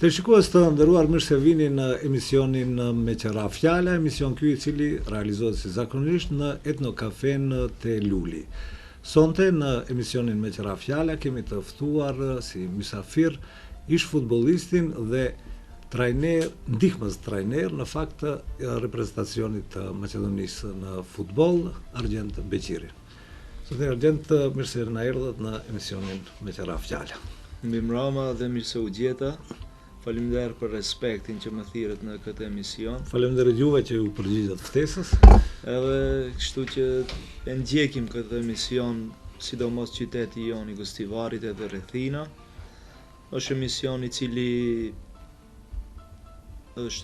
Të shikues të nderuar, mirë se vini në emisionin Me Qëra Fjala, emision ky i cili realizohet si zakonisht në Etnokafen te Luli. Sonte në emisionin Me Qëra Fjala kemi të ftuar si mysafir ish futbollistin dhe trajner, ndihmës trajner në fakt të reprezentacionit të Maqedonisë në futboll, Argjend Beqiri. Sot Argjend, mirë se na erdhët në emisionin Me Qëra Fjala. Mirëmbrëma dhe mirë se u gjeta. Faleminderit për respektin që më thirrët në këtë emision. Faleminderit juve që ju përgjigjet ftesës. Edhe kështu që e ndjekim këtë emision, sidomos qyteti jon i Gostivarit edhe rrethina. Është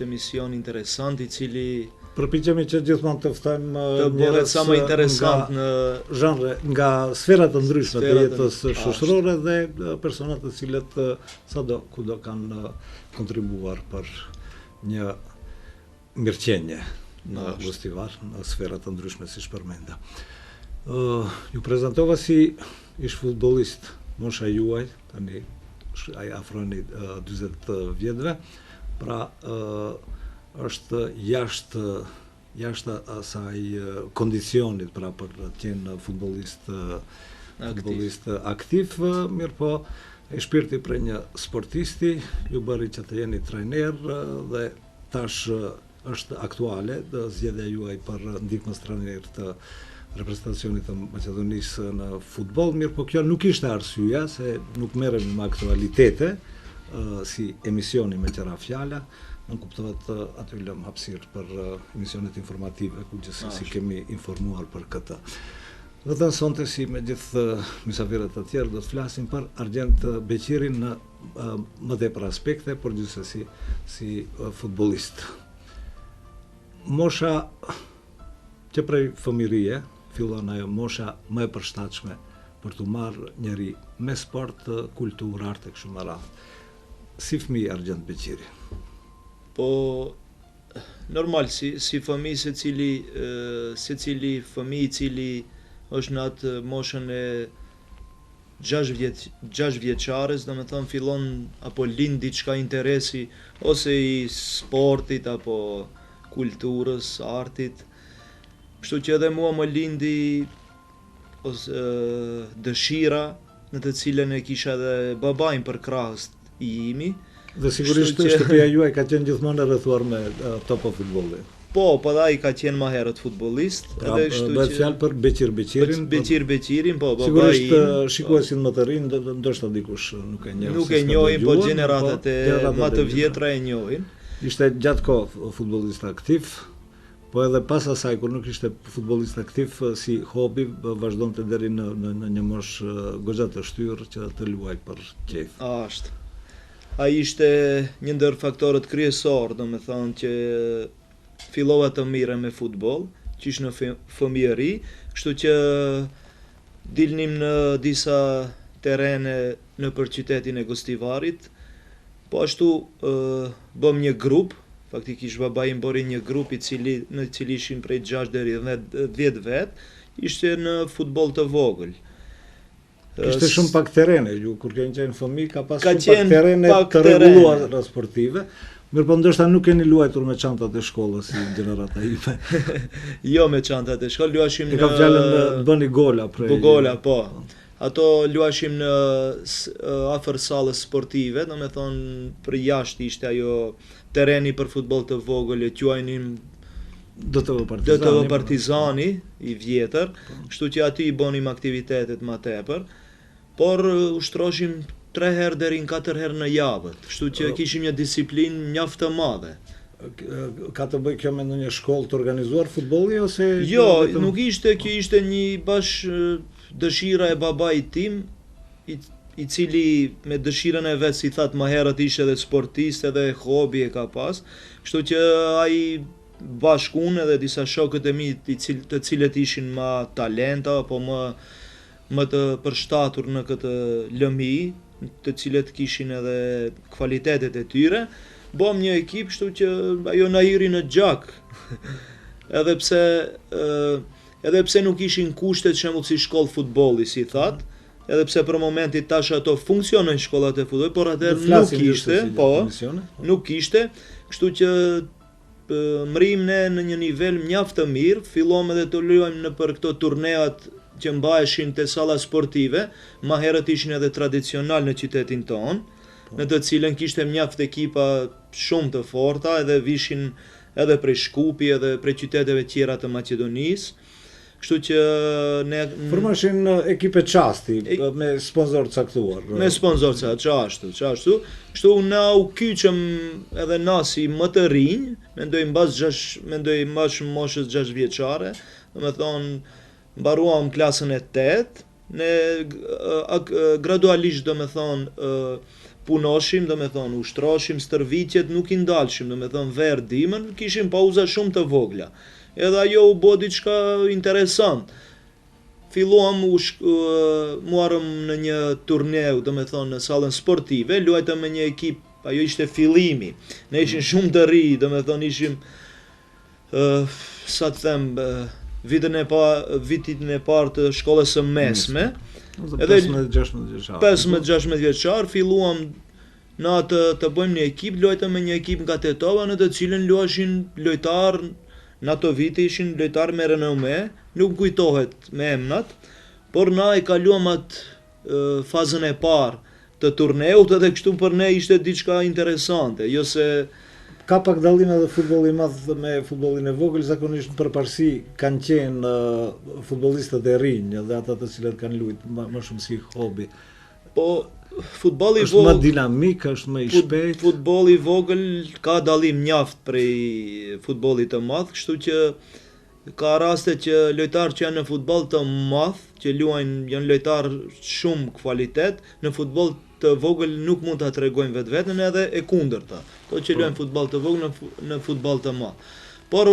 emision interesant i cili përpiqemi që gjithmonë të ftojmë njerëz sa më interesant në zhanre, nga sfera të ndryshme të jetës shoqërore dhe persona të cilët sado kudo kanë kontribuar për një mirëqenie në Gostivar, në sfera të ndryshme siç përmenda. Ju prezantova si ish futbollist, mosha juaj tani ai afroni 40 vjetëve, pra është jashtë asaj kondicionit pra për të qenë futbollist aktiv, mirë po e shpirti për një sportisti, ju bëri që të jeni trajner dhe tash është aktuale zgjedhja juaj për ndihmës trajner të reprezentacionit të Maqedonisë në futboll, mirë po kjo nuk ishte arsyeja se nuk merremi me aktualitete si emisioni Me Qëra Fjala. Në kuptohet aty lëm hapësirë për emisionet informative, ku gjithsesi kemi informuar për këtë. Dhe të sonte si me gjithë mysafirët të tjerë do të flasim për Argjend Beqirin në më tepër aspekte, por gjithsesi si futbollist. Mosha që prej fëmijërie fillon ajo mosha më e përshtatshme për të marrë njëri me sport, kulturë, arte kështu me radhë. Si fëmijë Argjend Beqiri? Po, normal, si fëmijë secili fëmijë i cili është në atë moshën e 6 vjeçares, domethënë fillon apo lind diçka interesi ose i sportit apo kulturës, artit. Kështu që edhe mua më lindi dëshira në të cilën e kisha edhe babain për krahës i imi. Dhe sigurisht shtëpia juaj ka qenë gjithmonë e rrethuar me topo futbolli. Po ai ka qenë më herët futbollist, edhe kështu që bëhet fjalë për Beqirin. Beqirin, po babai. Sigurisht shikuesin më të rinj ndoshta dikush nuk e njeh. Nuk e njohin, po gjeneratat e më të vjetra e njohin. Ishte gjatë kohë futbollist aktiv, po edhe pas asaj kur nuk ishte futbollist aktiv si hobi vazhdonte deri në një moshë goxha të shtyrë që të luaj për qejf. Ashtu. Ai ishte një ndër faktorët kryesor, domethënë që fillova të mirë me futboll, që ishte në fëmijëri, kështu që dilnim në disa terrene nëpër qytetin e Gostivarit, po ashtu bëm një grup, faktikisht babai më bëri një grup në cili ishin prej 6 deri 10 vet, ishte në futboll të vogël. Kishte shumë pak terrene, ju kur keni qenë fëmijë ka pas shumë pak terrene të rregulluara sportive, mirë po ndoshta nuk keni luajtur me çantat e shkollës si gjenerata ime. Jo me çantat e shkollës, luashim në... E kam fjalën bëni gola prej... Gola, po. Ato luashim në afër sallës sportive, domethënë për jashtë ishte ajo terreni për futboll të vogël, e quajnim DTV Partizani i vjetër, kështu që aty i bënim aktivitetet më tepër, por ushtroshim 3 herë deri në 4 herë në javë, kështu që kishim një disiplinë mjaft të madhe. Ka të bëjë kjo me ndonjë shkollë të organizuar futbolli ose? Jo, nuk ishte, kjo ishte një dëshira e babait tim, i cili me dëshirën e vet, si thatë më herët, ishte edhe sportist, edhe hobi e ka pas, kështu që ai bashkë unë edhe disa shokët e mi të cilët ishin më talenta apo më të përshtatur në këtë lëmi, të cilët kishin edhe kvalitetet e tyre, bëm një ekip, kështu që ajo na hiri në gjak. Edhe pse nuk ishin kushtet shembull si shkollë futbolli, si thatë, edhe pse për momentin tash ato funksionojnë shkollat e futbollit, por atëherë nuk ishte, kështu që mrim ne në një nivel mjaft të mirë, fillom edhe të luajmë në për këto turneat që mbaheshin te salla sportive, më herët ishin edhe tradicional në qytetin tonë, në të cilën kishte mjaft ekipa shumë të forta, edhe vishin edhe prej Shkupi, edhe prej qyteteve tjera të Maqedonisë. Kështu që ne formashin ekipe çasti me sponsor caktuar. Me sponsor çashtu. Kështu na u kyçëm edhe na si më të rinj, mendoj mbas moshës 6 vjeçare, domethënë mbaruam klasën e 8, ne gradualisht domethënë punoshim, domethënë ushtroshim stërvitjet, nuk i ndalshim, domethënë verë dimën, kishim pauza shumë të vogla. Edhe ajo u bë diçka interesant. Filluam muarëm në një turneu, domethënë në sallën sportive, luajtëm me një ekip, ajo ishte fillimi. Ne ishim shumë të ri, domethënë ishim sa të them vitin e parë të shkollës së mesme. Edhe 15-16 vjeçar filluam na të bëjmë një ekip, luajtëm me një ekip nga Tetova, në të cilën luajshin lojtarë. Në ato vite ishin lojtarë me renome, nuk kujtohet me emnat, por na e kaluam atë fazën e parë të turneut, edhe kështu për ne ishte diçka interesante, jo se ka pak dallim edhe futbolli i madh me futbollin e vogël, zakonisht në përparësi kanë qenë futbollistët e rinj dhe ata të cilët kanë luajtur më shumë si hobi. Po futbolli i vogël është më dinamik, është më i shpejt. Futbolli i vogël ka dallim mjaft prej futbollit të madh, kështu që ka raste që lojtarë që janë në futboll të madh, që luajnë janë lojtarë shumë kvalitet, në futboll të vogël nuk mund ta tregojnë vetveten, edhe e kundërta. Ato që luajnë futboll të vogël në futboll të madh. Por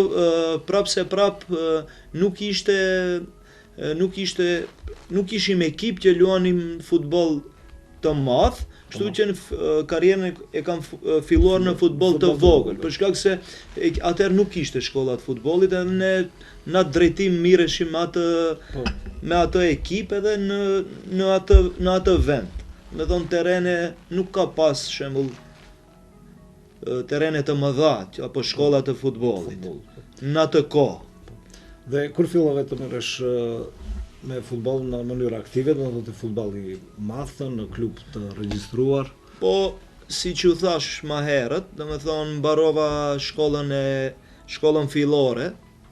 nuk ishim ekip që luanim futboll të madh, kështu që në karrierën e kam filluar në futboll të vogël, për shkak se atëherë nuk ishte shkolla të futbollit, edhe ne në atë drejtim mireshim me atë ekip edhe në atë vend. Me thonë terene nuk ka pas shembull terene të mëdha apo shkolla të futbollit në atë kohë. Dhe kur fillove të merresh me futboll në mënyrë aktive, do të thotë futbolli i madh në klub të regjistruar? Po, siç u thash më herët, domethënë mbarova shkollën fillore,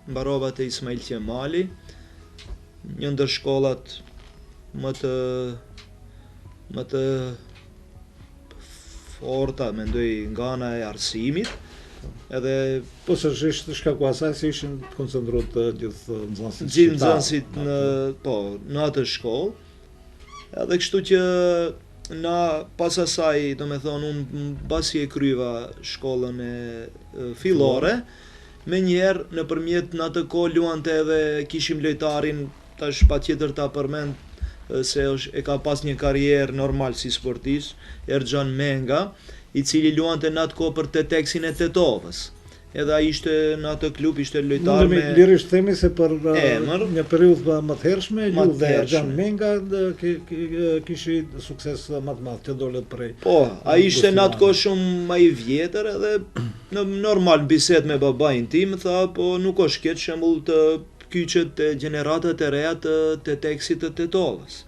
mbarova te Ismail Qemali, një ndër shkollat më të forta, mendoj, nga ana e arsimit. Edhe po sërish shkaku asaj se ishin të koncentruar të gjithë nxënësit në atë shkollë. Edhe kështu që na pas asaj, domethënë unë mbasi e kryeva shkollën e fillore, menjëherë nëpërmjet në atë kohë luante edhe kishim lojtarin, tash patjetër ta përmend se e ka pas një karrierë normal si sportist, Erxhan Menga, i cili luante në atë kohë për Teteksin e Tetovës. Edhe ai ishte në atë klub, ishte lojtar me lirisht themi se për një periudhë më të hershme, dhe Erxhan Menga kishi sukses më të madh që dolët prej. Po, ai ishte në atë kohë shumë më i vjetër, edhe në normal bisedë me babain tim tha, po nuk është keq shembull të kyçet të gjeneratat e reja të Teteksit të Tetovës.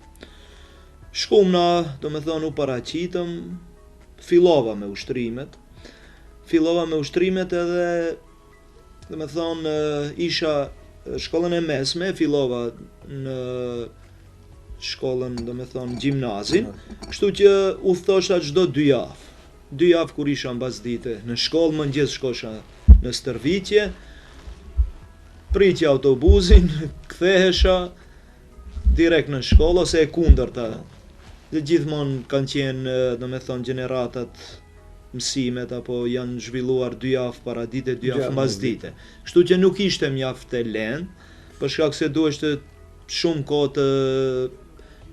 Shkum na, domethënë u paraqitëm, fillova me ushtrimet edhe, domethënë, isha shkollën e mesme, fillova në shkollën, domethënë, gjimnazin, kështu që u thosha çdo 2 javë. 2 javë kur isha mbasdite në shkollë, mëngjes shkosha në stërvitje, pritja autobusin, kthehesha direkt në shkollë ose e kundërta. Dhe gjithmonë kanë qenë, domethënë, gjeneratat mësimet apo janë zhvilluar 2 javë para dite, 2 javë mbas dite. Kështu që nuk ishte mjaft e lehtë, për shkak se duheshte shumë kohë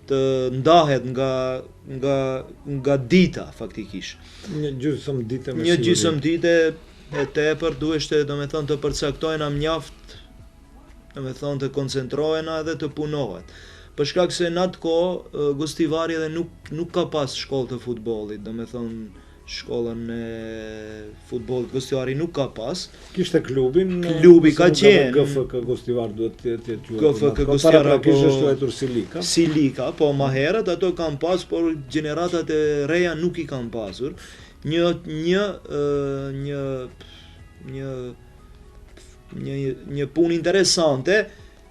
të ndahet nga dita faktikisht. Një gjysmë dite me siguri. Një gjysmë dite e tepër duheshte, domethënë, të përcaktojna mjaft, domethënë, të koncentrohena edhe të punohet. për shkak se në atë kohë Gostivari edhe nuk ka pas shkollë të futbollit, domethënë shkollën e futbollit Gostivari nuk ka pas. Kishte klubin. Klubi ka qenë. GFK Gostivar duhet të jetë GFK Gostivar kishte quajtur Silika. Silika, po më herët ato kanë pas, por gjeneratat e reja nuk i kanë pasur. Një punë interesante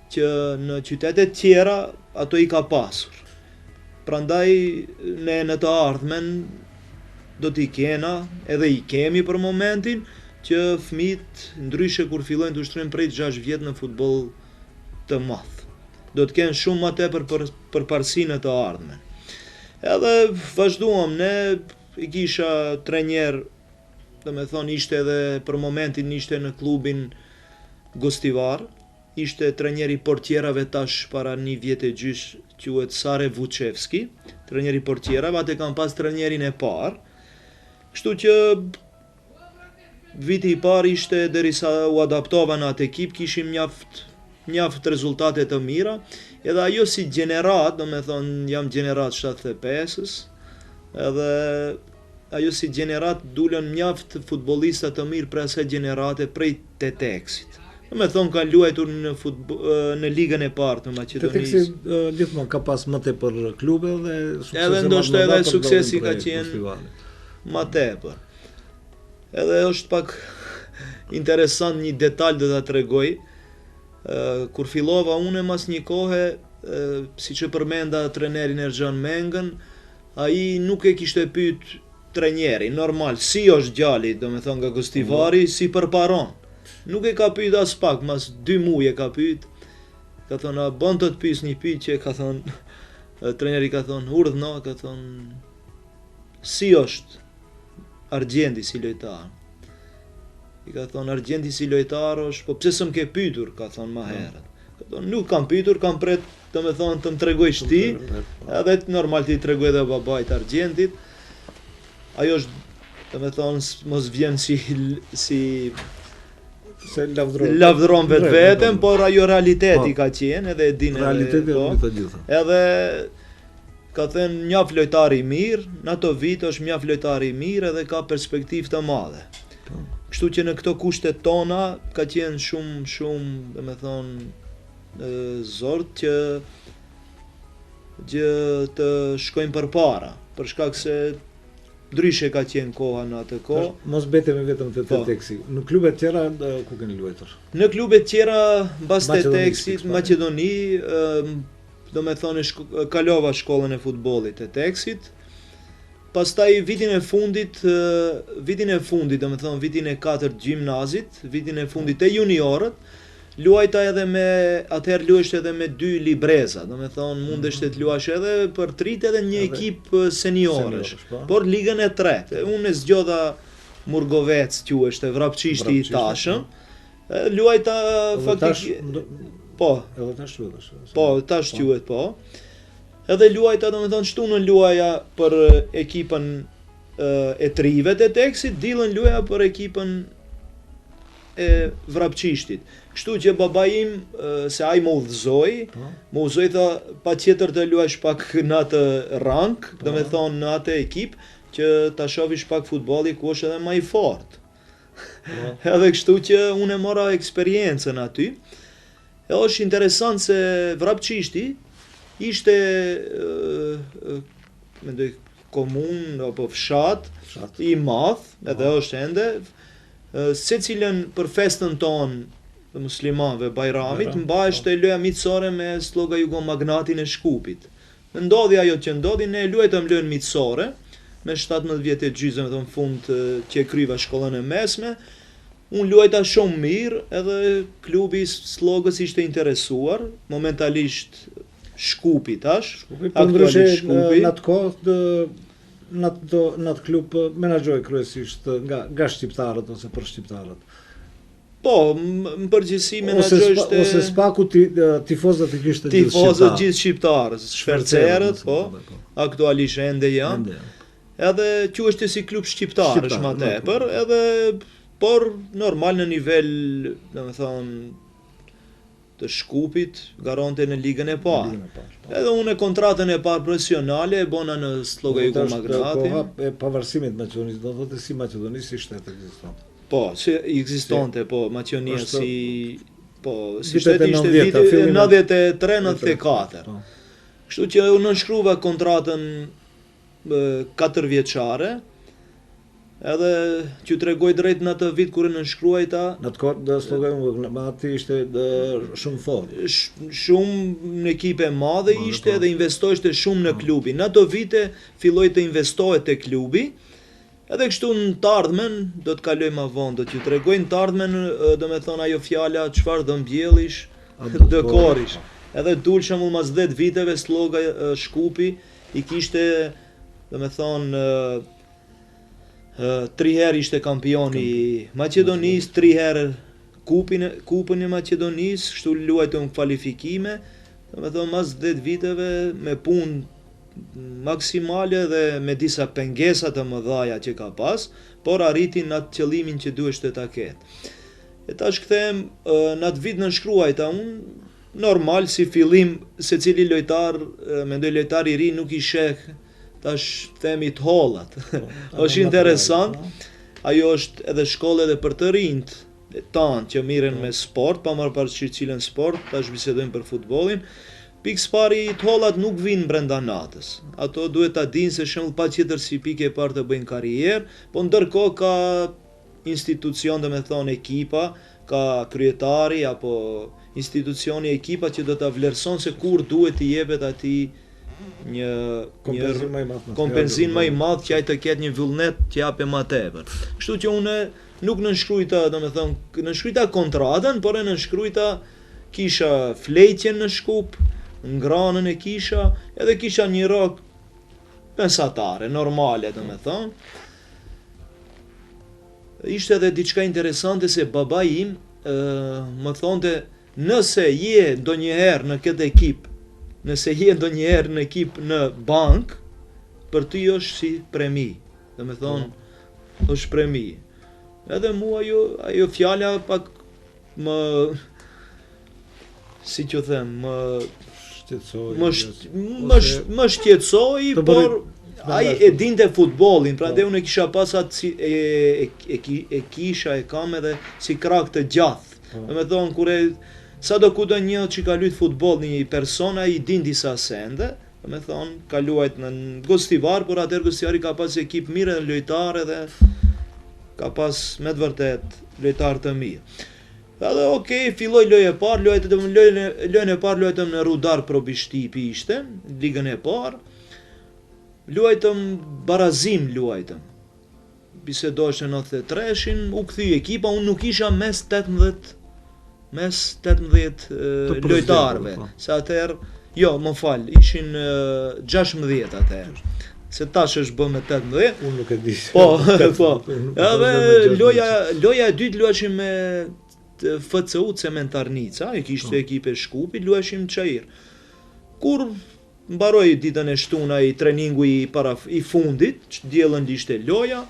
që në qytetet tjera ato i ka pasur. Prandaj ne në të ardhmen do t'i kena, edhe i kemi për momentin, që fëmijët ndryshe kur fillojnë të ushtrojnë prej 6 vjet në futboll të madh. Do të kenë shumë më tepër për parsinë të ardhmen. Edhe vazhduam, ne i kisha trajner, domethënë ishte edhe për momentin ishte në klubin Gostivar, ishte trajneri portierave tash para 1 vjet e gjys, quhet Sare Vučevski, trajneri portierave, atë kanë pas trajnerin e parë. Kështu që viti i parë ishte derisa u adaptova në atë ekip, kishim mjaft rezultate të mira, edhe ajo si gjenerat, domethënë jam gjenerat 75-s, edhe ajo si gjenerat dulën mjaft futbollista të mirë prej asaj gjenerate prej Teteksit. Domethënë kanë luajtur në ligën e parë të Maqedonisë. Teteksi gjithmonë ka pas më tepër klube dhe suksese. Edhe ndoshta edhe suksesi ka qenë ma tepër. Edhe është pak interesant një detalj do ta tregoj. Kur fillova unë mas një kohe, siç e përmenda trenerin Erxhan Mengën, ai nuk e kishte pyet trajnerin, normal, si është djali, domethënë nga Gostivari, si përparon. Nuk e ka pyet as pak, mas 2 muaj e ka pyet. Ka thonë, a bën të pyes një pyetje, ka thonë, trajneri ka thonë, urdhno, ka thonë, si është Argjendi si lojtar? I ka thonë, Argjendi si lojtar është, po pse s'm ke pyetur, ka thonë më herët. Ka thonë, nuk kam pyetur, kam pret, domethënë të më tregojsh ti, edhe normal ti tregoj edhe babait Argjendit. Ajo është, domethënë, mos vjen si se lavdron vetveten, por ajo realiteti ka qenë, edhe e dinë realiteti e të gjitha. Edhe ka thënë mjaft lojtar i mirë, në ato vite është mjaft lojtar i mirë edhe ka perspektivë të madhe. Kështu që në këto kushtet tona ka qenë shumë, domethënë, zort që të shkojnë përpara, për shkak se ndryshe ka qenë koha në atë kohë. Mos betemi vetëm te Teteksi. Në klubet tjera ku keni luajtur? Në klubet tjera mbas Teteksit, Maqedoni, domethënë kalova shkollën e futbollit të Teteksit. Pastaj vitin e fundit, domethënë vitin e 4 gjimnazit, vitin e fundit të juniorët, luajta edhe atëherë luajsh edhe me 2 libreza, domethënë mundesh të luash edhe për trit edhe një ekip seniorësh, por ligën e tretë. Unë e zgjodha Murgovec quheshte, Vrapçishti i tashëm. Luajta faktikisht po. Edhe tash luash. Po, tash quhet po. Edhe luajta domethënë shtunën luaja për ekipën e trive të Teteksit, dillën luaja për ekipën e Vrapçishtit. Kështu që baba im, se ai më udhëzoi, tha patjetër të luash pak në atë rank, domethënë në atë ekip, që ta shohësh pak futbolli ku është edhe më i fortë. Edhe kështu që unë e mora eksperiencën aty. E është interesant se Vrapçishti ishte mendoj komunë apo fshat i madh, edhe është ende, secilën për festën tonë të muslimanëve Bajramit, mbaheshte loja miqësore me sloga Jugomagnatin e Shkupit. Ndodhi ajo që ndodhi, ne luajtëm lojën miqësore me 17 vjet e gjysmë, domethënë fund që kryva shkollën e mesme. Unë luajta shumë mirë, edhe klubi slogës ishte interesuar, momentalisht Shkupi tash, aktualisht Shkupi. Në atë kohë në atë klub menaxhoi kryesisht nga shqiptarët ose për shqiptarët. Po, në përgjithësi menaxhoishte ose spaku tifozët e kishte gjithë shqiptarë. Tifozët gjithë shqiptarë, shfercerët, po, aktualisht ende janë. Edhe quheshte si klub shqiptar, është më tepër, edhe por normal në nivel, domethënë të Shkupit, garante në ligën e parë. Edhe unë kontratën e parë profesionale e bona në Slloga Jugo Magnati. Koha e pavarësimit Maqedonisë, do thotë si Maqedonisë si shtet ekzistonte. Po, si ekzistonte, po Maqedonia si vitet shteti e ishte 90, viti fillin 93-94. Kështu që unë nënshkruva kontratën 4 vjeçare. Edhe që tregoj drejt në atë vit kur e nënshkruajta. Në atë kohë Slloga Jugo Magnati ishte shumë fortë. Shumë në ekipe madhe ishte dhe investoheshte shumë në klubi. Në ato vite filloi të investohet te klubi. Edhe kështu në të ardhmen, do të kaloj më vonë, do t'ju tregoj në të ardhmen, do me thonë ajo fjala çfarë do mbjellish, do korish. Edhe dul shembull mas 10 viteve Slloga Shkupi i kishte, do me thonë 3 herë ishte kampioni i Maqedonisë, 3 herë kupën e Maqedonisë, kështu luajtëm kvalifikime, do me thonë mas 10 viteve me punë maksimale dhe me disa pengesa të mëdhaja që ka pas, por arritin atë qëllimin që duheshte ta ketë. E tash kthehem në atë vit nënshkruajta unë, normal si fillim secili lojtar, mendoj lojtar i ri nuk i sheh tash themi të hollat. Është interesant. Ajo është edhe shkollë edhe për të rinjt tanë që miren me sport, pa marrë parasysh cilën sport, tash bisedojmë për futbollin. Pikë pari të hollat nuk vinë brenda natës. Ato duhet ta dinë se shembull patjetër si pikë e parë të bëjnë karrierë, po ndërkohë ka institucion, do me thonë ekipa, ka kryetari apo institucioni ekipa që do ta vlerëson se kur duhet t'i jepet atij një kompenzim më i madh që ai të ketë një vullnet që japë më tepër. Kështu që unë nuk nënshkruajta, domethënë nënshkruajta kontratën, por e nënshkruajta kisha fletjen në Shkup, ngranën e kisha, edhe kisha një rok mesatare, normale, domethënë. Ishte edhe diçka interesante se babai im më thonte, nëse je ndonjëherë në këtë ekip, nëse je ndonjëherë në ekip në bank, për ty është si premi. Dhe me thonë, është premi. Edhe mua ajo fjala pak më, si që them, më shqetësoi, por ai e dinte futbollin, prandaj unë kisha pas atë e kisha e kam edhe si krah të gjathë. Do me thonë kur sado kudo një që ka luajt futboll një persona i din disa sende, do me thonë ka luajt në Gostivar, por atëherë Gostivari ka pas ekip mirë dhe lojtarë dhe ka pas me të vërtet lojtarë të mirë. Edhe okej, filloi lojë e parë, lojën e parë luajtëm në Rudar Probishtipi ishte, ligën e parë. Luajtëm barazim luajtëm. Bisedoshte 93-shin, u kthyi ekipa, unë nuk isha mes 18 lojtarëve. Se atëherë, jo, më fal, ishin 16 atëherë. Se tash është bë me 18. Unë nuk e di. Po. Edhe loja e dytë luajshim me FCU Cementarnica, e kishte ekipe Shkupi, luajshim Çajir. Kur mbaroi ditën e shtunë ai treningu i fundit, diellën ishte loja,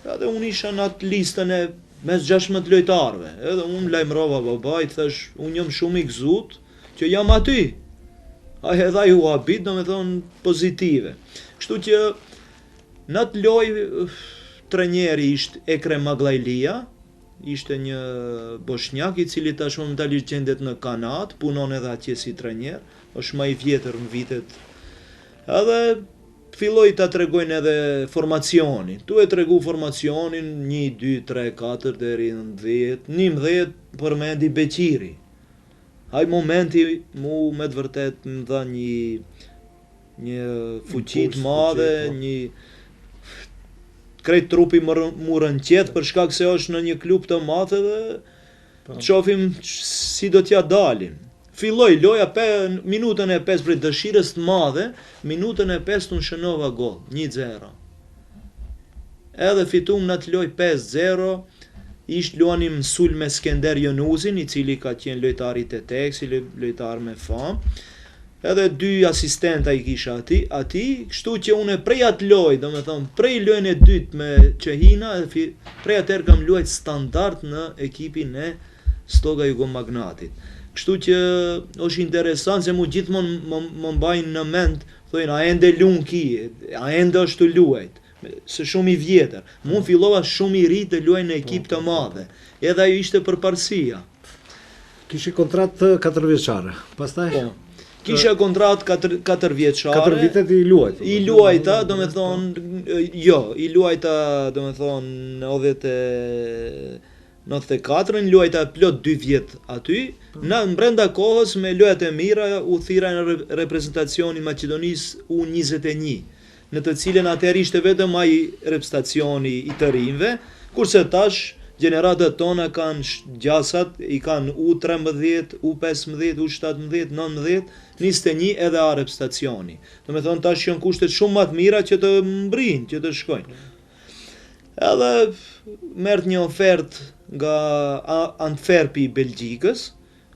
edhe unë isha në atë listën e mes 16 lojtarëve. Edhe unë lajmërova babait, thash, unë jam shumë i gëzut që jam aty. Ai edhe ai u habit, domethënë pozitive. Kështu që në atë lojë trajneri ishte Ekrem Maglajlia, ishte një bosnjak i cili tash momentalisht gjendet në Kanat, punon edhe atje si trajner, është më i vjetër në vitet. Edhe filloi ta tregojnë edhe formacionin. Tu e tregu formacionin 1, 2, 3, 4 deri në 10, 11 përmendi Beqiri. Ai momenti mu me të vërtet më dha një fuqi të madhe, një krejt trupi mu rënqet për shkak se është në një klub të madh dhe të shohim si do t'ja dalin. Filloi loja minutën e 5 për dëshirës të madhe, minutën e 5 unë shënova gol, 1-0. Edhe fitum në atë lojë 5-0, luanim sul me Skender Jonuzin, i cili ka qenë lojtar i Teteksi, lojtar me famë. Edhe 2 asistenta i kisha ati, kështu që unë prej atë lojë, do me thonë, prej lojën e dytë me Qehina, prej atëherë kam luajt standard në ekipin e Slloga Jugo Magnatit. Kështu që është interesant se mu gjithmonë më mbajnë në mend, thojnë a ende luan ki, a ende është të luajt, se shumë i vjetër. Mu fillova shumë i ri të luaj në ekip të madhe, edhe ajo ishte përparësia. Kishi kontratë 4 vjeçare, pastaj? Po. Kisha kontratë 4 vjeçare. 4 vitet i luajt. I luajta, do me thonë, jo, i luajta, do me thonë, 94-ën, luajta plot 2 vjet aty, në brenda kohës me lojat e mira u thira në reprezentacionin Maqedonisë U21, në të cilën atëherë ishte vetëm ai reprezentacioni i të rinjve, kurse tash gjeneratët tona kanë gjasat, i kanë U13, U15, U17, 19, 21 edhe A reprezentacioni. Do me thonë tash janë kushtet shumë më të mira që të mbrijnë, që të shkojnë. Edhe merrt një ofertë nga Antwerpi i Belgjikës,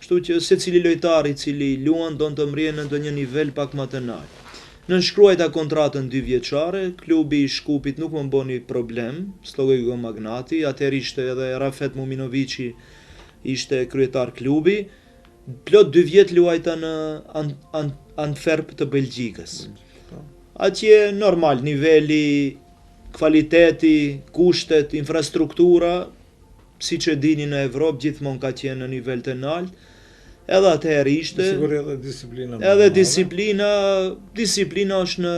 kështu që secili lojtar i cili luan don të mrihej në ndonjë nivel pak më të lartë. Nënshkruajta kontratën 2 vjeçare, klubi i Shkupit nuk më bëni problem, Slogego Magnati, atëherë ishte edhe Rafet Muminovici ishte kryetar klubi, plot 2 vjet luajta në Antwerp të Belgjikës. Atje normal, niveli, kvaliteti, kushtet, infrastruktura, si që dini në Evropë, gjithmonë ka qenë në nivel të lartë, edhe atëherë ishte. Sigur edhe disiplina. Edhe disiplina është në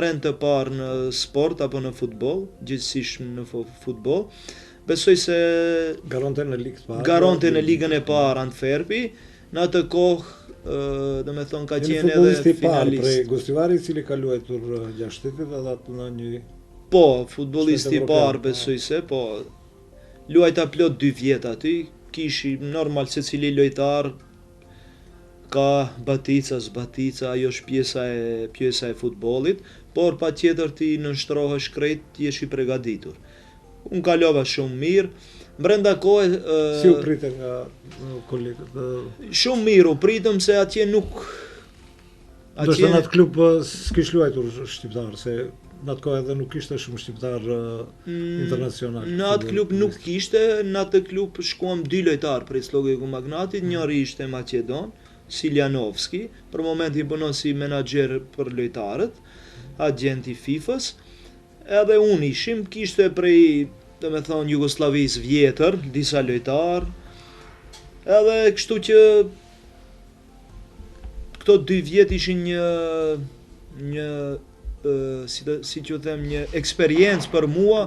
rend të parë në sport apo në futboll, gjithsesi në futboll. Besoj se garonte në ligë të parë. Garonte në ligën e parë Antwerpi, në atë kohë, do me thonë ka qenë edhe finalist. Prej Gostivari i cili ka luajtur 6 shtetet edhe atë në një. Po, futbollisti i parë besoj se, po. Luajta plot 2 vjet aty, kishi normal se cili lojtar ka batica, zbatica, ajo është pjesa e futbollit, por patjetër ti nënshtrohesh krejt, ti jesh i përgatitur. Unë kalova shumë mirë, brenda kohë si u pritën nga kolegët? Shumë mirë u pritëm se atje nuk do të në atë klub s'kish luajtur shqiptar, se në atë kohë edhe nuk ishte shumë shqiptar internacional. Në atë klub nuk kishte, në atë klub shkuam 2 lojtar prej Slogego Magnatit, njëri ishte Maqedon, Siljanovski, për momentin punon si menaxher për lojtarët, agent i FIFA-s, edhe unë ishim, kishte prej, do me thonë, Jugoslavisë vjetër, disa lojtar, edhe kështu që këto 2 vjet ishin si që them, një eksperiencë për mua,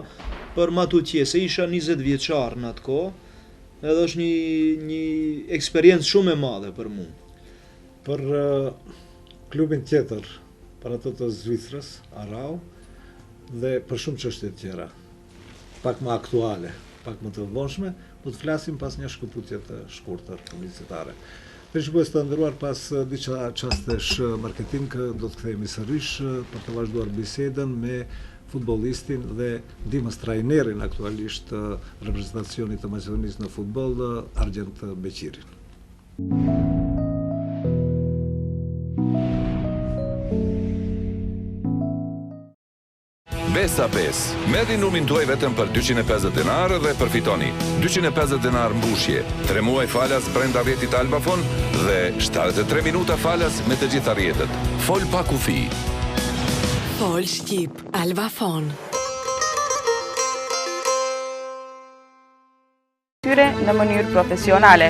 për matutje, se isha 20 vjeçar në atë kohë, edhe është një eksperiencë shumë e madhe për mua. Për klubin tjetër, për ato të Zvicrës, Arau, dhe për shumë çështje tjera, pak më aktuale, pak më të vonshme, do të flasim pas një shkëputje të shkurtër publicitare. Për shqipës të ndëruar pas diqa qastesh marketing, do të kthehemi sërish për të vazhduar bisedën me futbollistin dhe ndihmës trajnerin aktualisht reprezentacionit të Maqedonisë në futboll, Argjend Beqirin. Besa Bes, merri numrin tuaj vetëm për 250 denarë dhe përfitoni 250 denarë mbushje, 3 muaj falas brenda rrjetit Albafon dhe 73 minuta falas me të gjitha rrjetet. Fol pa kufi. Fol Shqip, Albafon. Tyre në mënyrë profesionale.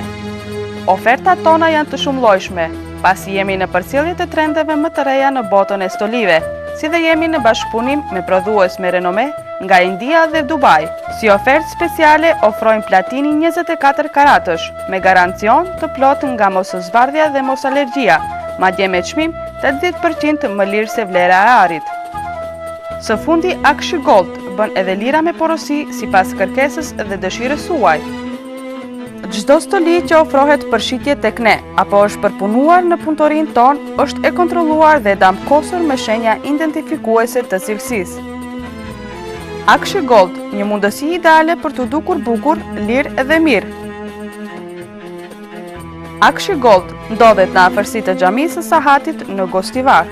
Ofertat tona janë të shumëllojshme, pasi jemi në përcjellje të trendeve më të reja në botën e stolive, si dhe jemi në bashkëpunim me prodhues me renome nga India dhe Dubai. Si ofertë speciale ofrojmë platini 24 karatësh, me garancion të plot nga mosozbardhja dhe mos alergjia, madje me çmim 80% më lirë se vlera e arit. Së fundi Akshy Gold bën edhe lira me porosi sipas kërkesës dhe dëshirës suaj. Çdo stoli që ofrohet për shitje tek ne, apo është përpunuar në punëtorinë tonë, është e kontrolluar dhe damkosur me shenja identifikuese të cilësisë. Akshy Gold, një mundësi ideale për të dukur bukur, lirë dhe mirë. Akshy Gold ndodhet në afërsi të xhamisë së Sahatit në Gostivar.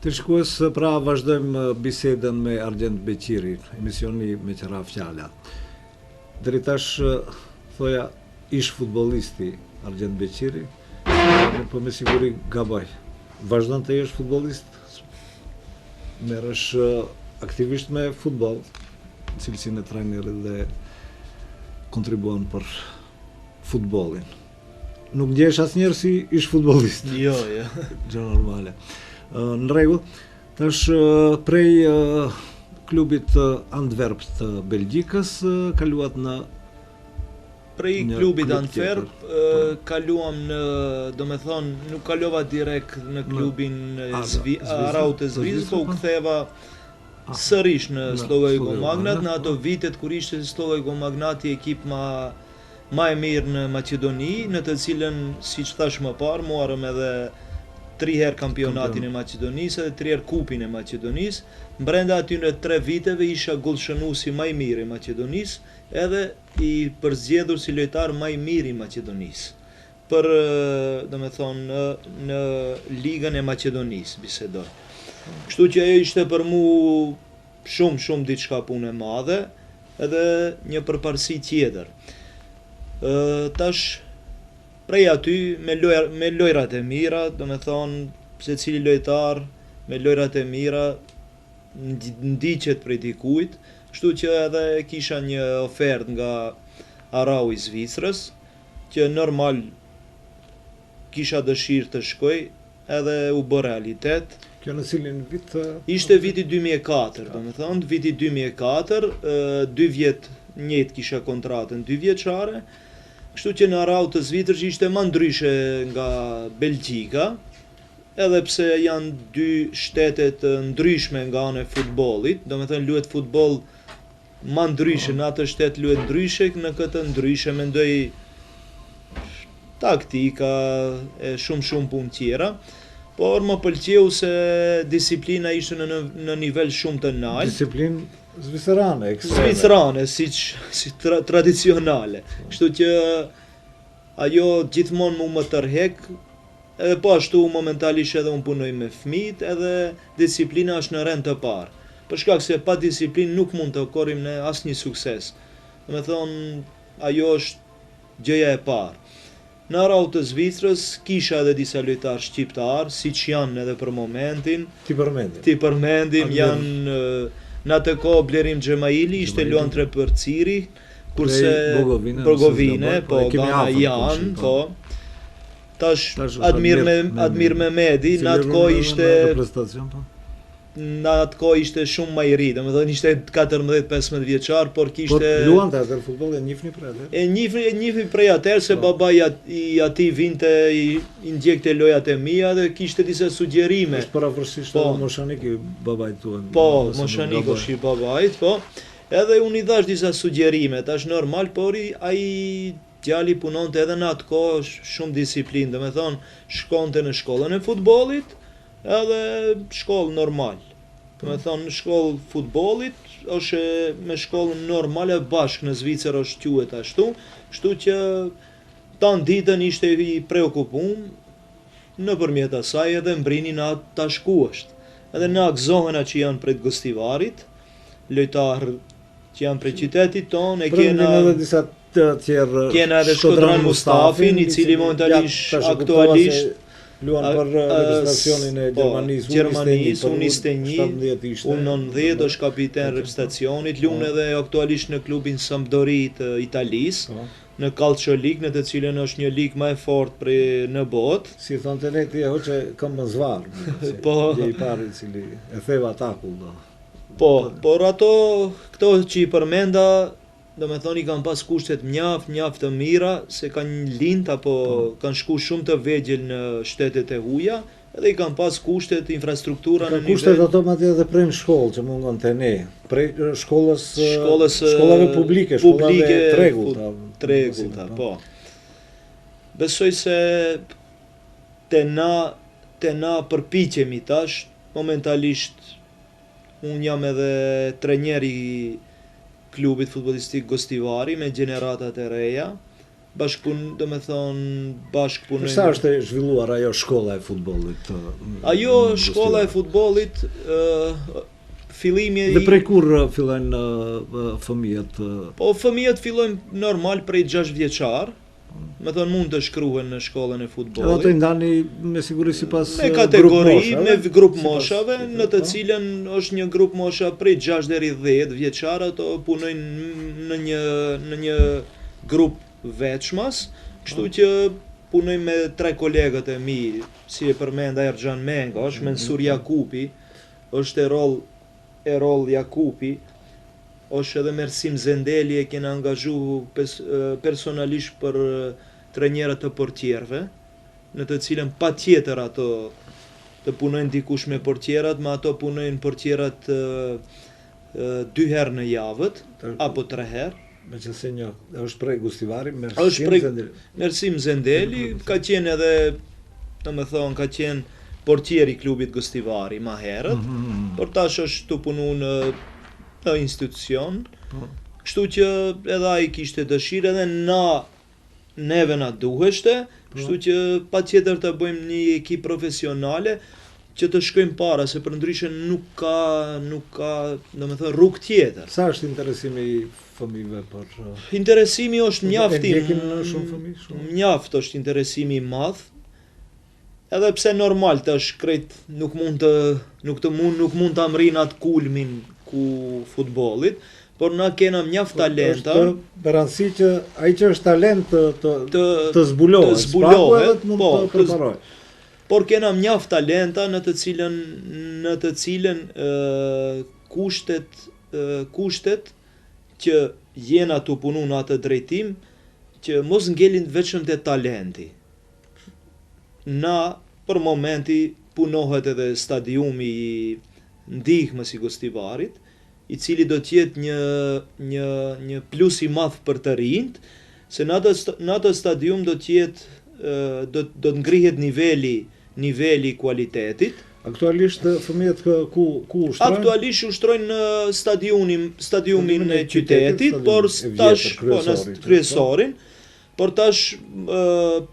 Të shkues, pra vazhdojmë bisedën me Argjend Beqiri, emisioni me qëra fjala. Deri tash, thoja, ish futbollisti Argjend Beqiri, po me siguri gabaj. Vazhdon të jesh futbollist? Merresh aktivisht me futboll, cilësinë e trajnerit dhe kontribuon për futbollin. Nuk ndjesh asnjëherë si ish futbollist. Jo. Gjë normale. Në rregull, tash prej klubit Antwerp të Belgjikës kaluat në prej klubit Antwerp kaluam në, do me thonë, nuk kalova direkt në klubin Arau të Zvizrës, po u ktheva sërish në Slogojko Magnat, në ato vitet kur ishte Slogojko Magnati ekip ma e mirë në Maqedoni, në të cilën, si që thash më parë, muarëm edhe 3 herë kampionatin e Maqedonisë dhe 3 herë kupin e Maqedonisë. Brenda aty në 3 viteve isha gollshënuesi më i mirë i Maqedonisë, edhe i përzgjedhur si lojtar më i mirë i Maqedonisë. Për, domethënë, në ligën e Maqedonisë bisedoj. Kështu që ajo ishte për mu shumë diçka punë e madhe, edhe një përparësi tjetër. Tash prej aty, me lojrat e mira, do me thonë, se cili lojtar, me lojrat e mira, ndiqet prej dikujt, kështu që edhe kisha një ofert nga Arau i Zvicrës, që normal kisha dëshirë të shkoj, edhe u bë realitet. Kjo në cilin vit? Ishte viti 2004, do me thonë, viti 2004, 2 vjet njëjtë kisha kontratën 2 vjeçare, kështu që në Arau të Zvicrës ishte më ndryshe nga Belgjika, edhe pse janë 2 shtetet ndryshme nga ana e futbollit, do me thënë luhet futboll më ndryshe, në atë shtet luhet ndryshe, në këtë ndryshe mendoj taktika e shumë punë tjera, por më pëlqeu se disiplina ishte në nivel shumë të lartë. Disiplinë Zvicrane, Zvicrane, si tradicionale. Kështu që ajo gjithmonë më tërhek, edhe po ashtu momentalisht edhe unë punoj me fëmijët, edhe disiplina është në rend të parë. Për shkak se pa disiplinë nuk mund të korrim në asnjë sukses. Do me thonë, ajo është gjëja e parë. Në Arau të Zvicrës kisha edhe disa lojtarë shqiptarë, siç janë edhe për momentin. Ti përmendim, janë në atë kohë Blerim Xhemaili ishte luantre për Ciri, kurse Bogovine, po Gana Jan, po. Tash Admir Mehmedi, në atë kohë ishte shumë më i ri, domethënë ishte 14-15 vjeçar, por kishte luante atë futboll e njihni prej atëherë. E njihni prej atëherë se babai i atij vinte i ndjekte lojat e mia dhe kishte disa sugjerime. Është paravorësisht edhe Moshanik i babait tuaj. Po, Moshanik është i babait, po. Edhe unë i dhash disa sugjerime, tash normal, por ai djali punonte edhe në atë kohë shumë disiplinë, domethënë shkonte në shkollën e futbollit, edhe shkollë normal. Do me thonë, në shkollë futbollit, është me shkollën normale bashkë në Zvicër është quhet ashtu, kështu që tanë ditën ishte i preokupum, nëpërmjet asaj edhe mbrinin atë tash ku është. Edhe në akzohena që janë prej Gostivarit, lojtarë që janë prej qytetit tonë, kena edhe Shkodran Mustafin, i cili momentalisht aktualisht luan për reprezentacionin e Gjermanisë, unë 21, unë 90, është kapiten reprezentacionit, luan edhe aktualisht në klubin Sampdoria të Italisë, në Calcio League, në të cilën është një ligë më e fortë në botë. Si thonë të neti e hoqe këmbën zvarë, dhe i pari cili e theva atakull. Po, por këto që i përmenda, do me thoni kanë pas kushtet mjaft të mira, se kanë lind apo kanë shku shumë të vegjël në shtetet e huaja, edhe i kanë pas kushtet, infrastruktura në nivel. Kushtet ato madje edhe prej në shkollë që mungon te ne, prej shkollave publike, shkollave tregullta, po. Besoj se te na përpiqemi tash, momentalisht unë jam edhe trajner i klubit futbollistik Gostivari me gjeneratat e reja, bashkëpunojmë. Sa është e zhvilluar ajo shkolla e futbollit? Ajo shkolla e futbollit fillimi Dhe prej kur fillojnë fëmijët? Po fëmijët fillojnë normal prej 6 vjeçar. Me thonë mund të shkruhen në shkollën e futbollit. Ato i ndani me siguri sipas me kategori, me grup moshave, në të cilën është një grup mosha prej 6 deri 10 vjeçar, ato punojnë në një grup veçmas, kështu që punojmë me 3 kolegët e mi, si e përmenda Erxhan Menga, është Mensur Jakupi, është Erol Jakupi, është edhe Mersim Zendeli, e kena angazhu personalisht për trajnerët të portierëve, në të cilën pa tjetër ato të punojnë dikush me portierat, ma ato punojnë portierat 2 herë në javët, apo 3 herë. Me që se një, është prej Gustivari, Mersim Zendeli, ka qenë edhe, domethënë, ka qenë portieri i klubit Gustivari ma herët, por tash është të punu në institucion, kështu që edhe ai kishte dëshirë edhe neve na duheshte, kështu që pa tjetër të bëjmë një ekip profesionale që të shkojmë para, se për ndryshe nuk ka domethënë rrugë tjetër. Sa është interesimi i fëmijëve për Interesimi është mjaft shumë fëmijë? Mjaft është interesimi i madh. Edhe pse normal tash krejt nuk mund të amrin atë kulmin ku futbollit, por na kena mjaft talenta. Për rëndësi që ai që është talent të zbulohet, po, të preparoj. Por kena mjaft talenta në të cilën kushtet që jena të punu në atë drejtim, që mos ngelin veçëm të talenti. Na, për momenti, punohet edhe stadiumi i ndihmës i Gostivarit, i cili do t'jetë një plus i madh për të rinjt, se në atë stadium do të ngrihet niveli i kualitetit. Aktualisht fëmijët ku ushtrojnë? Aktualisht ushtrojnë në stadiumin e qytetit, por tash në kryesorin, por tash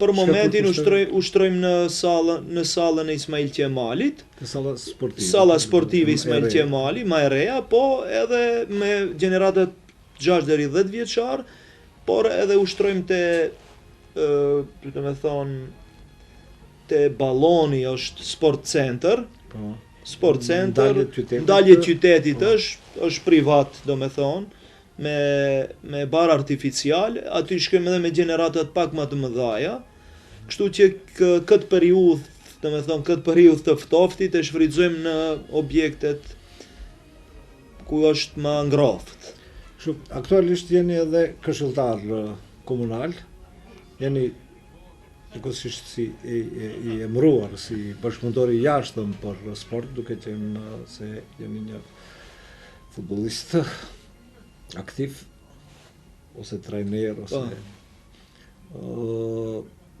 për momentin ushtrojmë në sallën e Ismail Qemalit, salla sportive Ismail Qemali, ma e reja, po edhe me gjeneratat 6 deri 10 vjeçar, por edhe ushtrojmë te Balloni është sport center, ndalje qytetit është privat, domethënë, me bar artificial, aty shkojmë edhe me gjeneratat pak më të mëdhaja, kështu që këtë periudhë të ftoftit e shfrytëzojmë në objektet ku është më ngroft. Aktualisht jeni edhe këshilltar komunal, jeni njëkohësisht si i emëruar si bashkëpunëtor i jashtëm për sport, duke qenë se jeni një futbollist aktiv, ose trajner, ose...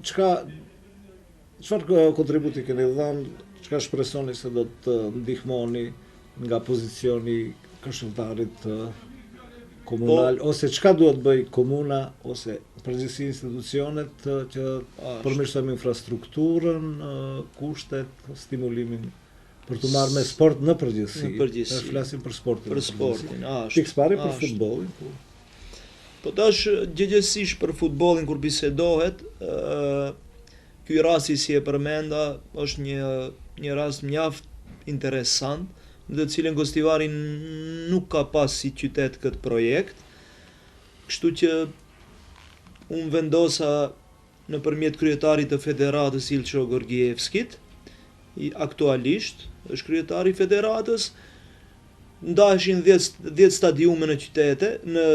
Çfarë kontributi keni dhënë, çka shpresoni se do të ndihmoni nga pozicioni këshilltarit komunal, ose çka duhet bëj komuna, ose përgjithësi institucionet që përmirësojmë infrastrukturën, kushtet, stimulimin për të marrë me sport në përgjithësi. Ne flasim për sportin. Për sportin, Pikë pari për futbollin. Po tash gjëgjësisht për futbollin kur bisedohet, ky rasti si e përmenda është një rast mjaft interesant, në të cilën Gostivari nuk ka pas si qytet këtë projekt, kështu që unë vendosa nëpërmjet kryetarit të federatës Ilço Gorgievskit, aktualisht është kryetari i federatës, ndaheshin 10 stadiume në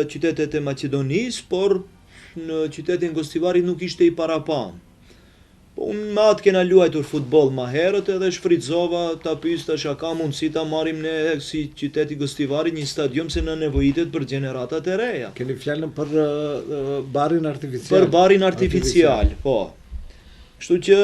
qytetet e Maqedonisë, por në qytetin Gostivari nuk ishte i parapam. Unë me atë kena luajtur futboll ma herët edhe shfrytëzova ta pyes tash a ka mundësi ta marrim ne si qyteti Gostivari një stadium se na nevojitet për gjeneratat e reja. Keni fjalën për barin artificial? Për barin artificial, po. Kështu që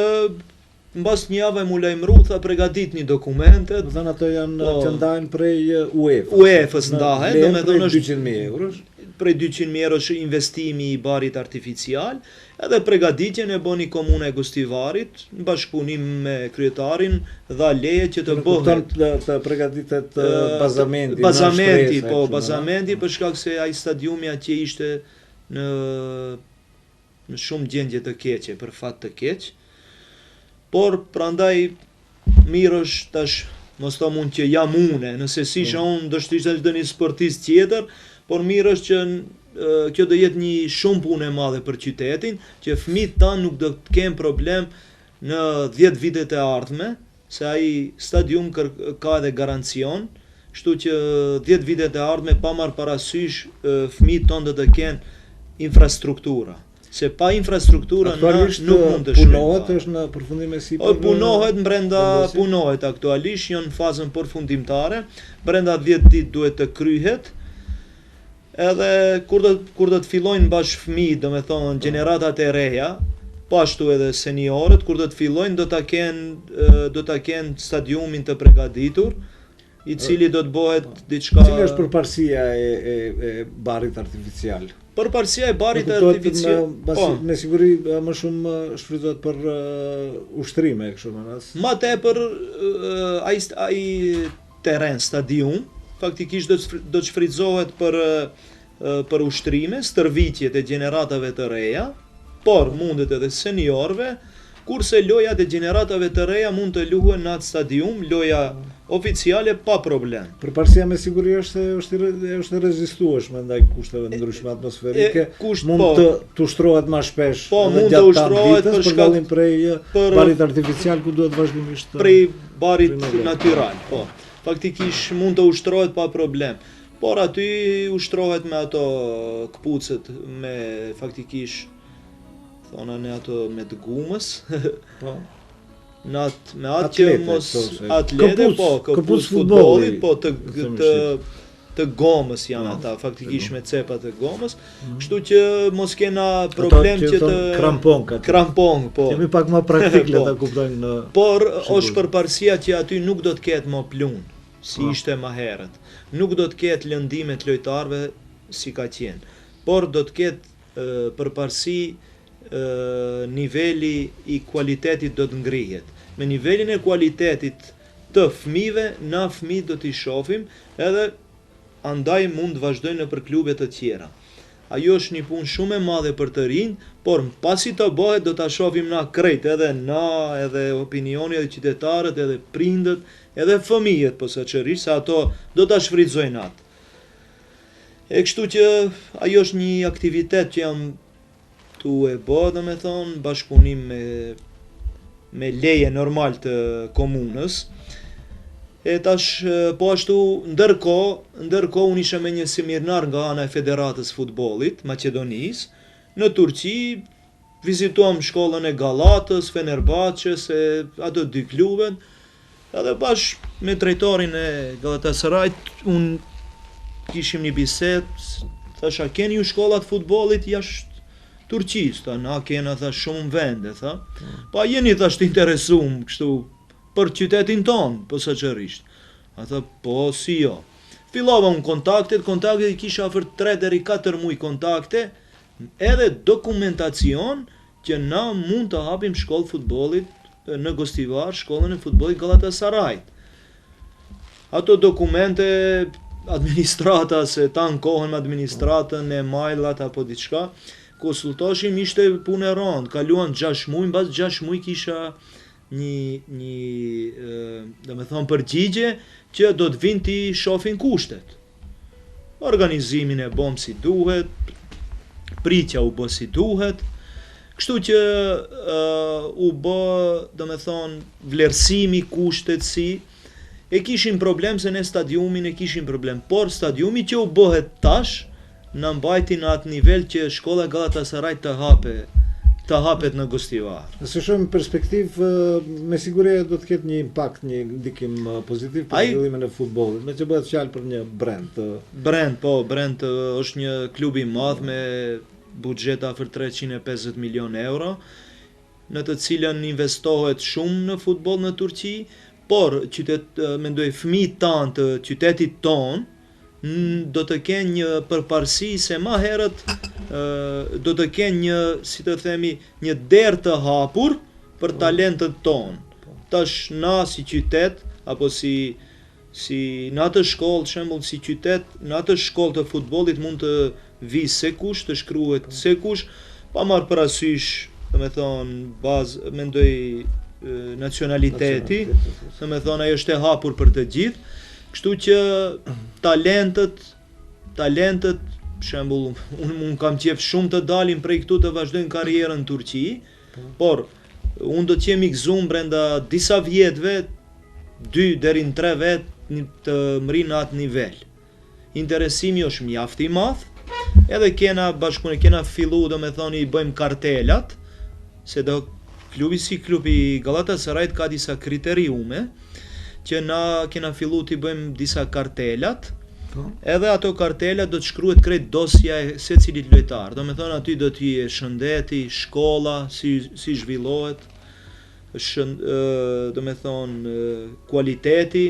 mbas një jave mu lajmëru, tha pregaditni dokumentet. Do thënë ato janë që ndajnë prej UEFA-s ndahen, do me thënë është 200.000 eurosh. Prej 200.000 euro është investimi i barit artificial, edhe pregaditjen e bëni Komuna e Gostivarit, në bashkëpunim me kryetarin, dha leje që të bëhet. Të pregaditet bazamenti. Bazamenti, po, bazamenti, për shkak se ai stadiumi atje ishte në shumë gjendje të keqe, për fat të keq. Por prandaj mirë është tash, mos ta mund që jam une, nëse si isha unë do të ishte çdo një sportist tjetër, por mirë është që kjo do jetë një shumë punë e madhe për qytetin, që fëmijët tanë nuk do të kenë problem në 10 vitet e ardhme, se ai stadium ka edhe garancion, kështu që 10 vitet e ardhme pa marrë parasysh fëmijët tonë do të kenë infrastruktura. Se pa infrastruktura nuk mund të shkojmë. Punohet është në përfundim e sipër. Punohet aktualisht, janë në fazën përfundimtare. Brenda 10 ditë duhet të kryhet. Edhe kur do të fillojnë bashkë fëmijët, domethënë gjeneratat e reja, po ashtu edhe seniorët, kur do të fillojnë do ta kenë stadiumin të përgatitur, i cili do të bëhet diçka. Cili është përparësia e barit artificial? Përparësia e barit artificial, me siguri më shumë shfrytëzohet për ushtrime kështu më radh. Ma tepër ai terren stadium faktikisht do të shfrytëzohet për ushtrime, stërvitjet e gjeneratave të reja, por mundet edhe seniorëve, kurse lojat e gjeneratave të reja mund të luhen në atë stadium, loja oficiale pa problem. Përparësia me siguri është rezistueshme ndaj kushteve ndryshme atmosferike. Mund të ushtrohet më shpesh. Po, mund të ushtrohet për dallim prej barit artificial ku duhet vazhdimisht prej barit natyral, po. Faktikisht mund të ushtrohet pa problem. Por aty ushtrohet me ato këpucët me faktikisht thona ne ato me të gumës. Po. Me atë që mos atlete, po, këpucë futbollit, po të gomës janë ata, faktikisht me cepat të gomës, kështu që mos kena problem që të krampong, po. Jemi pak më praktik le ta kuptojnë. Por është përparësia që aty nuk do të ketë më pluhn, si ishte më herët. Nuk do të ketë lëndime të lojtarëve si ka qenë, por do të ketë përparësi niveli i kualitetit do të ngrihet. Me nivelin e kualitetit të fëmijëve, na fëmijët do t'i shohim edhe andaj mund të vazhdojnë për klube të tjera. Ajo është një punë shumë e madhe për të rinj, por pasi të bëhet do ta shohim na krejt, edhe na, edhe opinioni, edhe qytetarët, edhe prindët, edhe fëmijët posaçërisht, se ato do ta shfrytëzojnë atë. E kështu që ajo është një aktivitet që jam tu e bë, domethënë, bashkëpunim me leje normal të komunës. E tash po ashtu ndërkohë unë isha me një semirnar nga ana e Federatës Futbollit Maqedonisë në Turqi, vizituam shkollën e Gallatës, Fenerbahçes, ato dy klubet, edhe bashkë me drejtorin e Galatasarayt unë kishim një bisedë, thasha keni ju shkollat futbollit jashtë Turqisë, tha, na kena tha shumë vende, tha. Pa jeni thash të interesum kështu për qytetin tonë, posaçërisht. A tha, po si jo. Fillova unë kontaktet i kisha afër 3 deri 4 muaj kontakte, edhe dokumentacion që na mund të hapim shkollë futbollit në Gostivar, shkollën e futbollit Galatasarayt. Ato dokumente administrata, se ta ankohen me administratën e majllat apo diçka, konsultoshim, ishte punë e rëndë, kaluan 6 muaj, mbas 6 muaj kisha një përgjigje që do të vinë t'i shohin kushtet. Organizimin e bëm si duhet, pritja u bë si duhet, kështu që u bë, vlerësimi kushtet si, e kishim problem se ne stadiumin e kishim problem, por stadiumi që u bëhet tash, në mbajti në atë nivel që shkolla Galatasaray të hapet në Gostivar. Nëse shohim perspektivë, me siguri do të ketë një impakt, një ndikim pozitiv për zhvillimin e futbollit, me që bëhet fjalë për një brand. Brand është një klub i madh me buxhet afër 350 milion euro. në të cilën investohet shumë në futboll në Turqi, por mendoj fëmijët tanë të qytetit ton do të kenë një përparësi se më herët do të kenë një, si të themi, një derë të hapur për talentët ton. Tash na si qytet apo si në atë shkollë, shembull si qytet, në atë shkollë të futbollit mund të vi se kush, të shkruhet se kush, pa marrë parasysh, domethënë bazë, mendoj nacionaliteti, domethënë ajo është e hapur për të gjithë, kështu që talentët, për shembull, unë kam qef shumë të dalim prej këtu të vazhdojnë karrierën në Turqi, por unë do të jem i gëzuar brenda disa vjetëve, 2 deri në 3 vjet të mri në atë nivel. Interesimi është mjaft i madh, edhe bashkëpunë kena fillu domethënë i bëjmë kartelat, se do klubi Galatasaray ka disa kriteriume që na kena fillu të bëjmë disa kartelat. Edhe ato kartelat do të shkruhet krejt dosja e secilit lojtar. Domethënë aty do të jetë shëndeti, shkolla, si zhvillohet, domethënë kualiteti,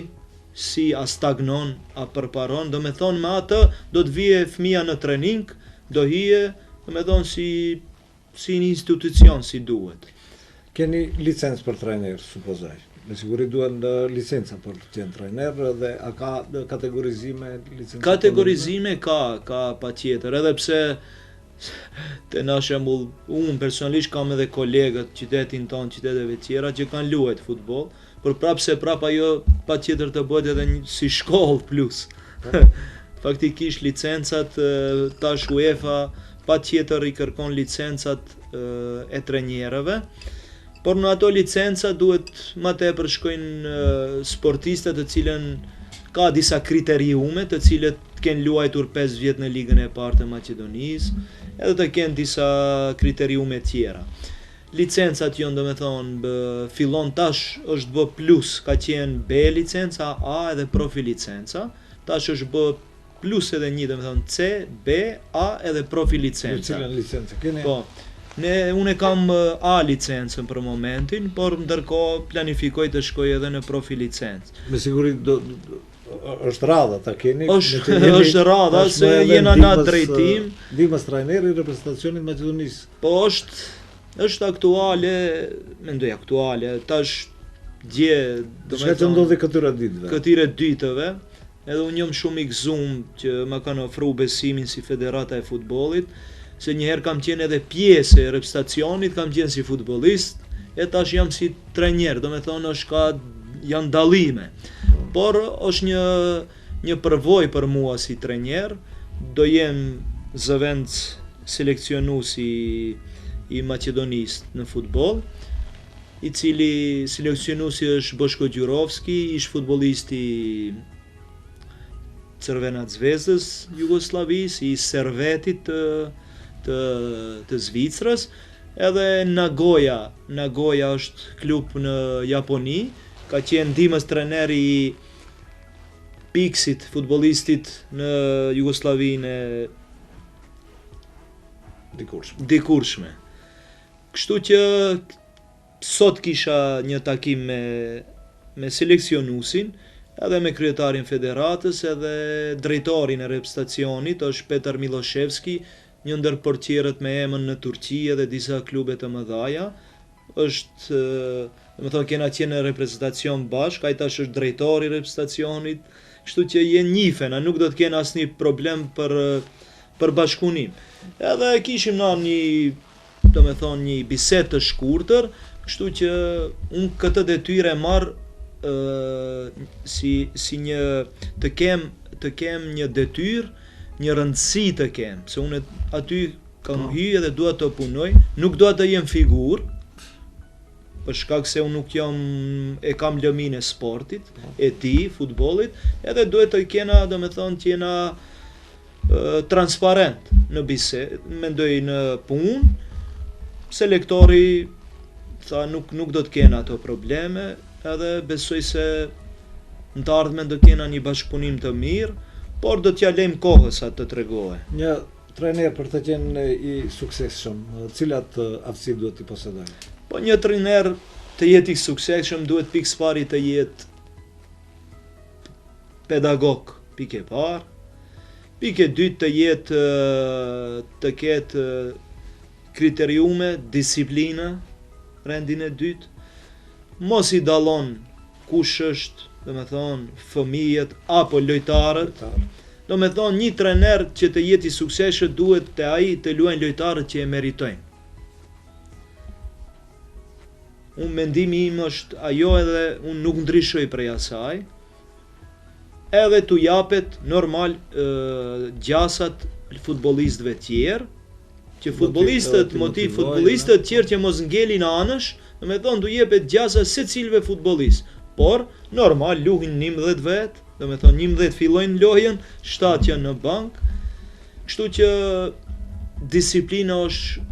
si a stagnon, a përparon, domethënë me atë do të vije fëmia në trening, do hije, domethënë si një institucion si duhet. Keni licencë për trajner, supozoj. Me siguri duhen licenca për të qenë trajner dhe a ka kategorizime licenca? Kategorizime ka patjetër, edhe pse të na shembull, unë personalisht kam edhe kolegët qytetin tonë, qyteteve tjera që kanë luajt futboll, por prap ajo patjetër të bëhet edhe si shkollë plus. Faktikisht licencat tash UEFA patjetër i kërkon licencat e trajnerëve, por në ato licenca duhet më tepër shkojnë sportistët të cilën ka disa kriteriume, të cilët kanë luajtur 5 vjet në ligën e parë të Maqedonisë, edhe të kenë disa kriteriume tjera. Licencat jonë domethënë fillon tash është bë plus, ka qenë B licenca, A edhe profi licenca, tash është bë plus edhe një domethënë C, B, A edhe profi licenca. Cilën licencë keni? Po. Unë kam A licencën për momentin, por ndërkohë planifikoj të shkoj edhe në profi licencë. Me siguri është radha ta keni? Është radha se jena na drejtim. Ndihmës trajneri i reprezentacionit Maqedonisë. Po është aktuale, mendoj aktuale, tash dje Çka të ndodhi këtyre ditëve? Edhe unë jam shumë i gëzuar që më kanë ofruar besimin si Federata e Futbollit, se njëherë kam qenë edhe pjesë e reprezentacionit, kam qenë si futbollist, e tash jam si trajner, domethënë janë dallime. Por është një përvojë për mua si trajner, do jem zëvendës seleksionuesi i Maqedonisë në futboll, i cili seleksionuesi është Boško Đurovski, ish futbollisti Crvena Zvezdës Jugosllavisë, i Servetit të Zvicrës, edhe Nagoya është klub në Japoni, ka qenë ndihmës trajner i Piksit, futbollistit në Jugosllavinë dikurshme. Kështu që sot kisha një takim me seleksionuesin, edhe me kryetarin federatës, edhe drejtorin e reprezentacionit, është Petar Miloševski, një ndër portierët me emën në Turqi dhe disa klube të mëdha. Është, domethënë kena qenë në reprezentacion bashkë, ai tash është drejtori i reprezentacionit, kështu që njihen, nuk do të kenë asnjë problem për bashkëpunim. Edhe kishim na një bisedë të shkurtër, kështu që unë këtë detyrë e marr si një të kem një detyrë, një rëndësi të kem, se unë aty kam hyrë dhe dua të punoj, nuk dua të jem figurë, për shkak se unë nuk kam lëmin e sportit, futbollit, edhe duhet të kena, domethënë të jena transparent në bisedë, mendoj në punë, selektori tha nuk do të kena ato probleme, edhe besoj se në të ardhmen do kena një bashkëpunim të mirë, por do t'ja lejmë kohës atë të tregohe. Një trajner për të qenë i suksesshëm, cilat aftësi duhet t'i posedojë? Po një trajner të jetë i suksesshëm duhet pikë pari të jetë pedagog, pikë e parë. Pikë e dytë të ketë kriteriume, disiplina, rendin e dytë. Mos i dallon kush është, do me thonë, fëmijët apo lojtarët. Do me thonë, një trener që të jetë i suksesshëm duhet të ai të luajnë lojtarët që e meritojnë. Unë mendimi im është ajo edhe unë nuk ndryshoj prej asaj. Edhe t'u japet normal gjasat futbollistëve tjerë, që futbollistët tjerë që mos ngelin anësh, do me thonë t'u jepet gjasa secilëve futbollist. Por normal luhin 11 vet, do me thonë 11 fillojnë lojën, 7 janë në bank. Kështu që disiplina është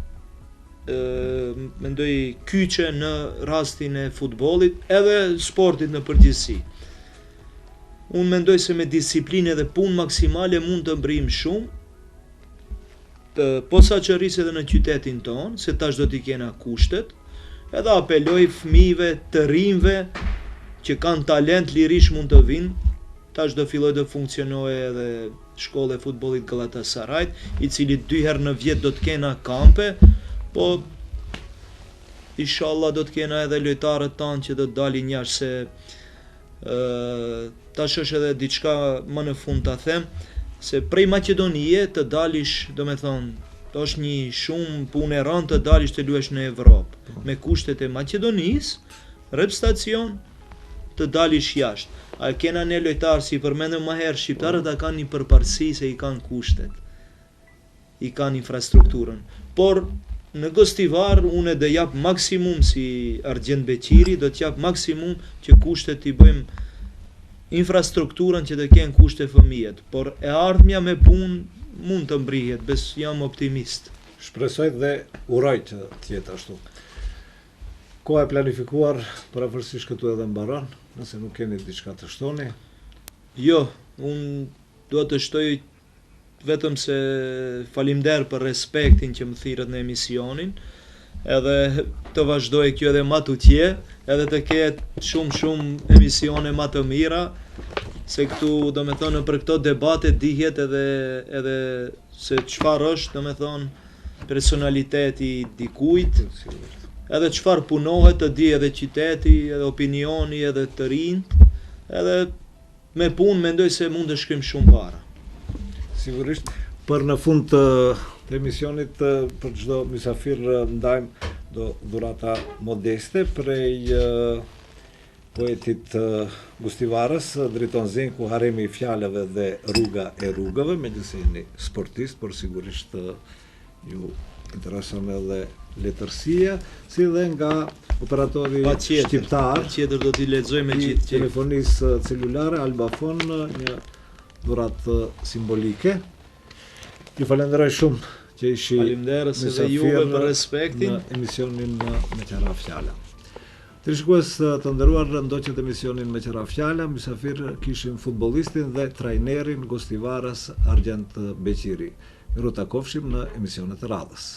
mendoj kyçe në rastin e futbollit, edhe sportit në përgjithësi. Unë mendoj se me disiplinë dhe punë maksimale mund të mbrim shumë, posaçërisht edhe në qytetin tonë, se tash do t'i kena kushtet, edhe apeloj fëmijëve të rinjve që kanë talent lirish mund të vinë, tash do filloj të funksionojë edhe shkolla e futbollit Galatasaray, i cili 2 herë në vjet do të kena kampe, po inshallah do të kena edhe lojtarët tanë që do të dalin jashtë, se tash është edhe diçka më në fund ta them, se prej Maqedonie të dalish, do me thonë, është një shumë punë e rëndë të dalish të luash në Evropë, me kushtet e Maqedonisë, rrep stacion, të dalish jashtë. A kena ne lojtarë, si përmendëm më herë, shqiptarët a kanë një përparësi se i kanë kushtet, i kanë infrastrukturën. Por në Gostivar unë do jap maksimum si Argjend Beqiri, do të jap maksimum që kushtet i bëjmë infrastrukturën që të kenë kushte fëmijët, por e ardhmja me punë mund të mbrihet, jam optimist. Shpresoj dhe uroj që të jetë ashtu. Koha e planifikuar paravorësisht këtu edhe mbaron, nëse nuk keni diçka të shtoni. Jo, unë dua të shtoj vetëm se faleminderit për respektin që më thirrët në emisionin, edhe të vazhdoj kjo edhe më tutje, edhe të ketë shumë emisione më të mira, se këtu, do me thonë, për këto debate dihet edhe se çfarë është, do me thonë, personaliteti dikujt, edhe çfarë punohet të di edhe qyteti, edhe opinioni, edhe të rinjt, edhe me punë mendoj se mund të shkrim shumë para. Sigurisht, për në fund të emisionit për çdo mysafir ndajmë do dhurata modeste prej poetit Gustivarës, Dritonzin, ku haremi i fjalëve dhe rruga e rrugëve, megjithëse jeni sportist, por sigurisht ju intereson edhe letërsia, si dhe nga operatori shqiptar, do t'i lexoj me gjithë telefonisë celulare Albafon, një dhuratë simbolike. Ju falenderoj shumë që ishi mysafir për respektin në emisionin Me Qara Fjala. Të shikues të nderuar, ndoqët emisionin Me Qara Fjala, mysafir kishim futbollistin dhe trajnerin Gostivarës Argjend Beqiri. Miru takofshim në emisionet e radhës.